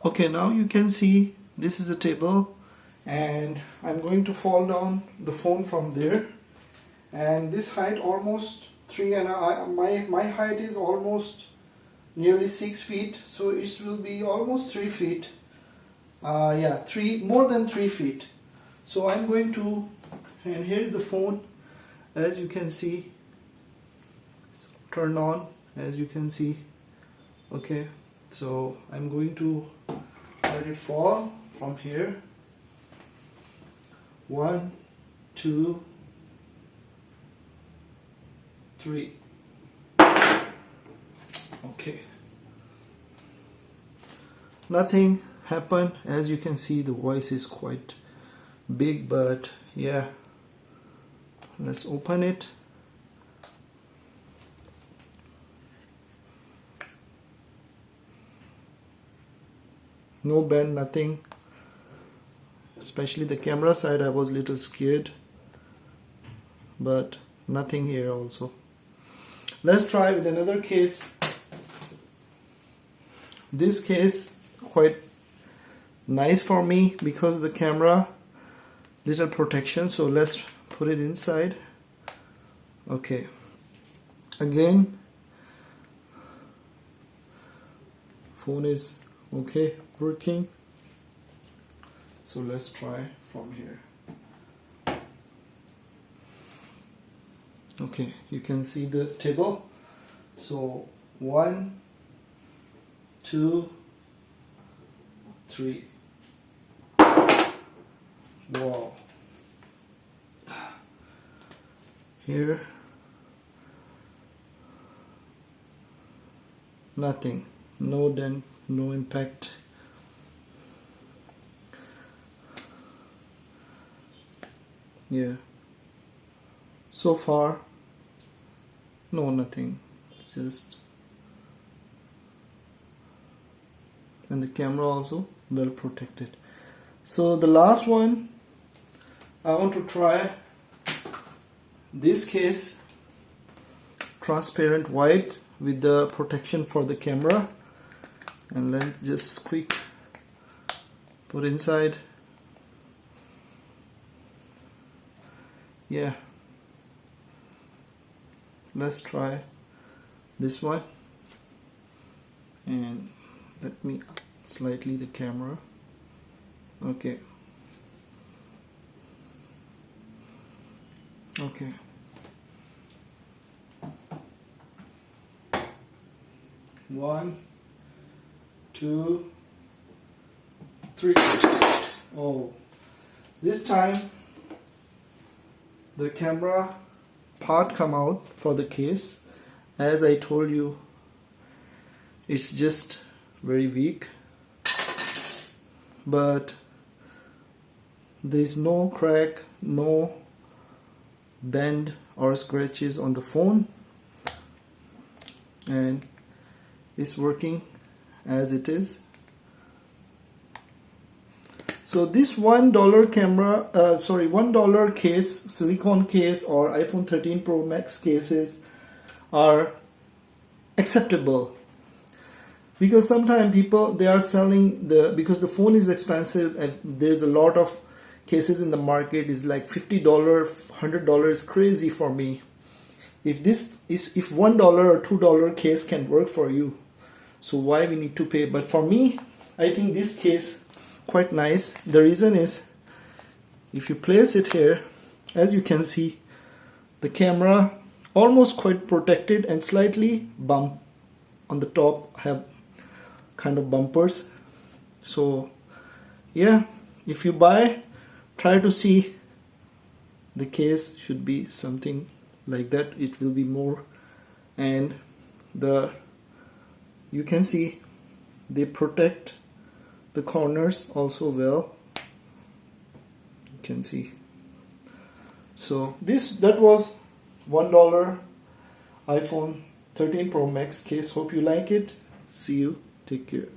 Okay, now you can see this is a table, and I'm going to fall down the phone from there, and this height almost 3, and my height is almost nearly 6 feet, so it will be almost 3 feet. Yeah, more than 3 feet. So I'm going to, and here's the phone, as you can see. It's turned on, as you can see. Okay, so I'm going to let it fall from here. 1, 2, 3. Okay, nothing happened. As you can see, the voice is quite big, but yeah, let's open it. No bend, nothing. Especially the camera side, I was a little scared, but nothing here also. Let's try with another case. This case quite nice for me because the camera little protection, so let's put it inside. Okay, again, phone is okay, working. So let's try from here. Okay, you can see the table. So 1, 2, 3. Wow. Here, nothing, no dent, no impact. Yeah, so far no, nothing. It's just, and the camera also well protected. So the last one, I want to try this case, transparent white with the protection for the camera, and let's just quick put inside. Yeah, let's try this one, and let me up slightly the camera. Okay, okay, 1, 2, 3. Oh, this time the camera part come out for the case. As I told you, it's just very weak, but there's no crack, no bend or scratches on the phone, and it's working as it is. So this $1 camera, $1 case, silicone case, or iPhone 13 Pro Max cases are acceptable, because sometimes people, they are selling because the phone is expensive, and there's a lot of cases in the market is like $50, $100 is crazy for me. If $1 or $2 case can work for you, so why we need to pay? But for me, I think this case quite nice. The reason is, if you place it here, as you can see, the camera almost quite protected, and slightly bump on the top, have kind of bumpers. So yeah, if you buy, try to see the case should be something like that. It will be more, and you can see they protect the corners also well. You can see. So that was $1 iPhone 13 Pro Max case. Hope you like it. See you. Take care.